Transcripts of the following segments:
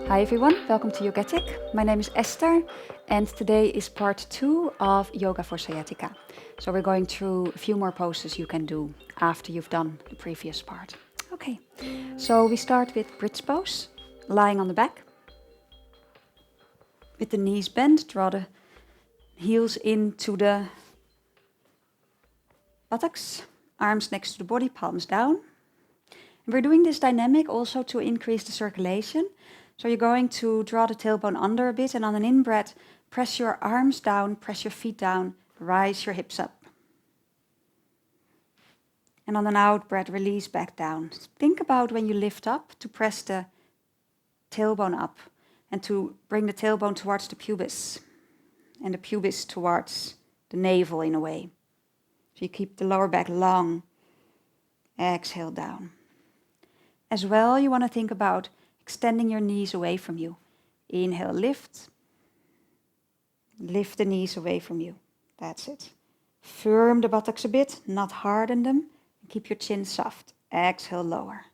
Hi everyone, welcome to Yogetic. My name is Esther and today is part 2 of Yoga for Sciatica. So we're going through a few more poses you can do after you've done the previous part. Okay, so we start with bridge pose, lying on the back. With the knees bent, draw the heels into the buttocks, arms next to the body, palms down. And we're doing this dynamic also to increase the circulation. So you're going to draw the tailbone under a bit, and on an in-breath, press your arms down, press your feet down, rise your hips up. And on an out-breath, release back down. Think about when you lift up to press the tailbone up and to bring the tailbone towards the pubis and the pubis towards the navel in a way. So you keep the lower back long. Exhale down. As well, you want to think about extending your knees away from you. Inhale, lift. Lift the knees away from you. That's it. Firm the buttocks a bit, not harden them. Keep your chin soft. Exhale, lower.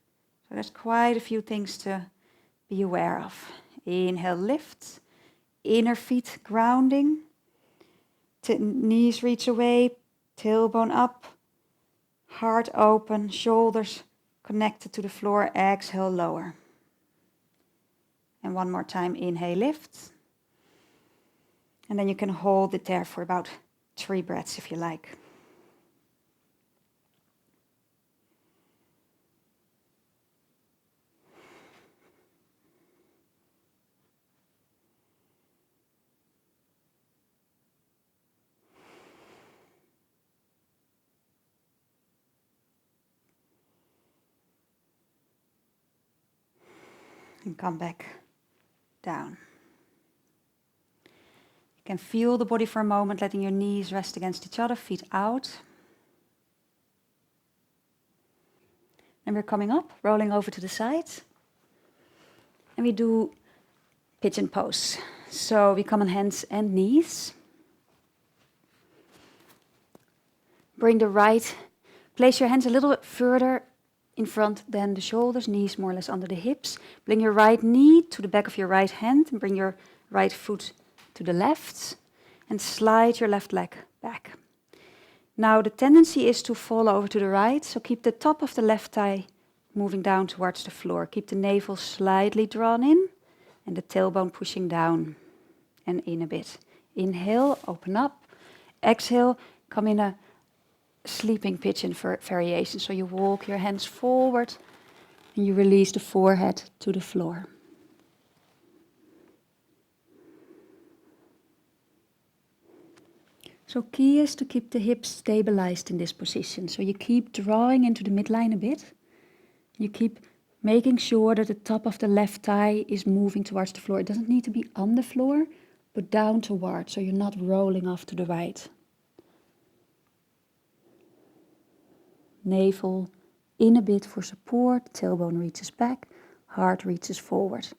So there's quite a few things to be aware of. Inhale, lift. Inner feet grounding. Knees reach away. Tailbone up. Heart open. Shoulders connected to the floor. Exhale, lower. And one more time, inhale, lift. And then you can hold it there for about 3 breaths if you like. And come back down. You can feel the body for a moment, letting your knees rest against each other, feet out. And we're coming up, rolling over to the side. And we do pigeon pose. So we come on hands and knees. Bring the right, place your hands a little bit further in front than the shoulders, knees more or less under the hips. Bring your right knee to the back of your right hand and bring your right foot to the left and slide your left leg back. Now the tendency is to fall over to the right, so keep the top of the left thigh moving down towards the floor. Keep the navel slightly drawn in and the tailbone pushing down and in a bit. Inhale, open up. Exhale, come in a sleeping pigeon variation. So you walk your hands forward and you release the forehead to the floor. So key is to keep the hips stabilized in this position. So you keep drawing into the midline a bit. You keep making sure that the top of the left thigh is moving towards the floor. It doesn't need to be on the floor, but down towards, so you're not rolling off to the right. Navel in a bit for support, tailbone reaches back, heart reaches forward.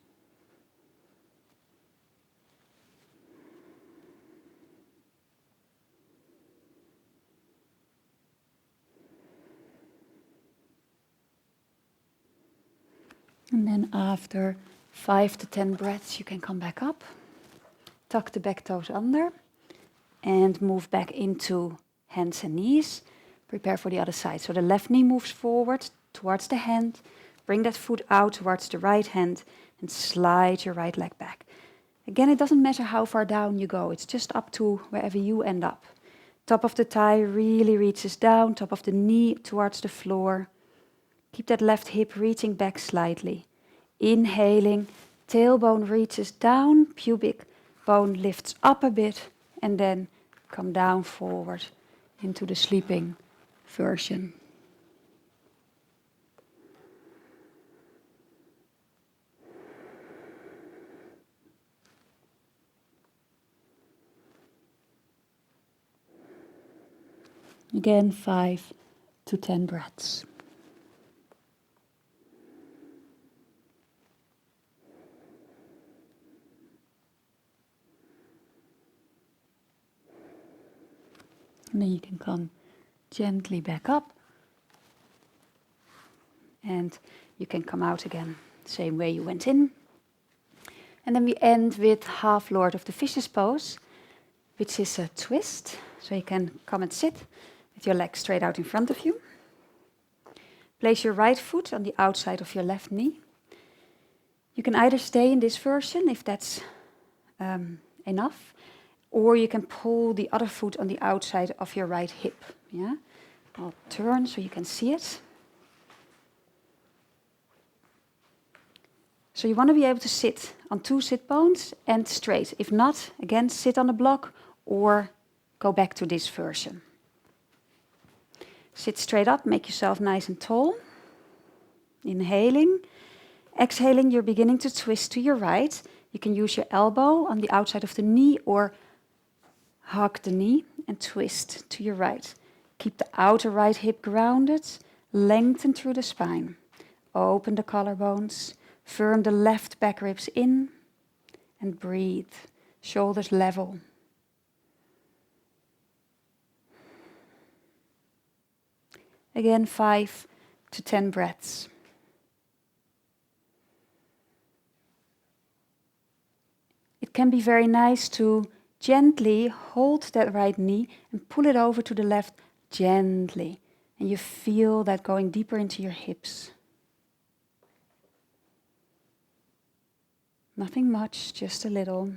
And then after 5 to 10 breaths, you can come back up, tuck the back toes under, and move back into hands and knees. Prepare for the other side. So the left knee moves forward towards the hand. Bring that foot out towards the right hand and slide your right leg back. Again, it doesn't matter how far down you go. It's just up to wherever you end up. Top of the thigh really reaches down. Top of the knee towards the floor. Keep that left hip reaching back slightly. Inhaling, tailbone reaches down, pubic bone lifts up a bit, and then come down forward into the sleeping version. Again, 5 to 10 breaths. And then you can come gently back up. And you can come out again, same way you went in. And then we end with half Lord of the Fishes pose, which is a twist. So you can come and sit with your legs straight out in front of you. Place your right foot on the outside of your left knee. You can either stay in this version if that's enough, or you can pull the other foot on the outside of your right hip. Yeah? I'll turn so you can see it. So you want to be able to sit on 2 sit bones and straight. If not, again, sit on a block or go back to this version. Sit straight up, make yourself nice and tall. Inhaling. Exhaling, you're beginning to twist to your right. You can use your elbow on the outside of the knee or hug the knee and twist to your right. Keep the outer right hip grounded, lengthen through the spine. Open the collarbones, firm the left back ribs in, and breathe. Shoulders level. Again, 5 to 10 breaths. It can be very nice to gently hold that right knee and pull it over to the left gently. And you feel that going deeper into your hips. Nothing much, just a little.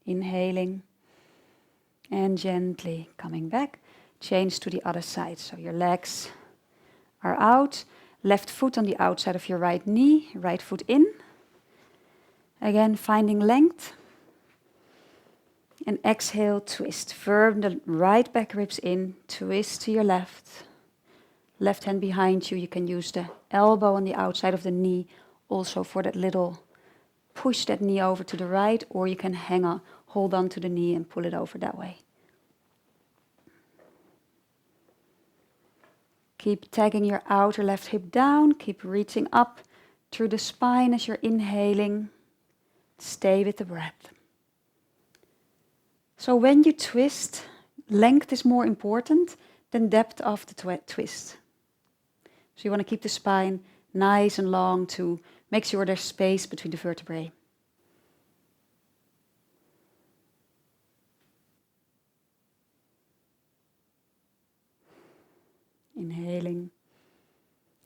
Inhaling and gently coming back. Change to the other side. So your legs are out. Left foot on the outside of your right knee, right foot in. Again, finding length. And exhale, twist. Firm the right back ribs in, twist to your left. Left hand behind you, you can use the elbow on the outside of the knee also for that little push that knee over to the right, or you can hold on to the knee and pull it over that way. Keep tagging your outer left hip down, keep reaching up through the spine as you're inhaling. Stay with the breath. So when you twist, length is more important than depth of the twist. So you want to keep the spine nice and long to make sure there's space between the vertebrae. Inhaling,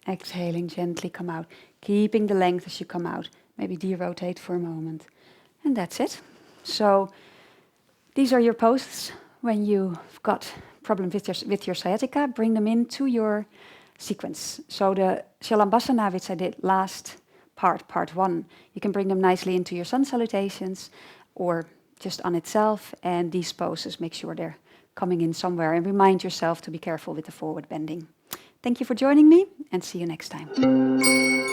exhaling, gently come out, keeping the length as you come out. Maybe derotate for a moment. And that's it. So these are your poses when you've got problems with your sciatica. Bring them into your sequence. So the Shalambhasana, which I did last part 1, you can bring them nicely into your sun salutations or just on itself. And these poses, make sure they're coming in somewhere, and remind yourself to be careful with the forward bending. Thank you for joining me, and see you next time.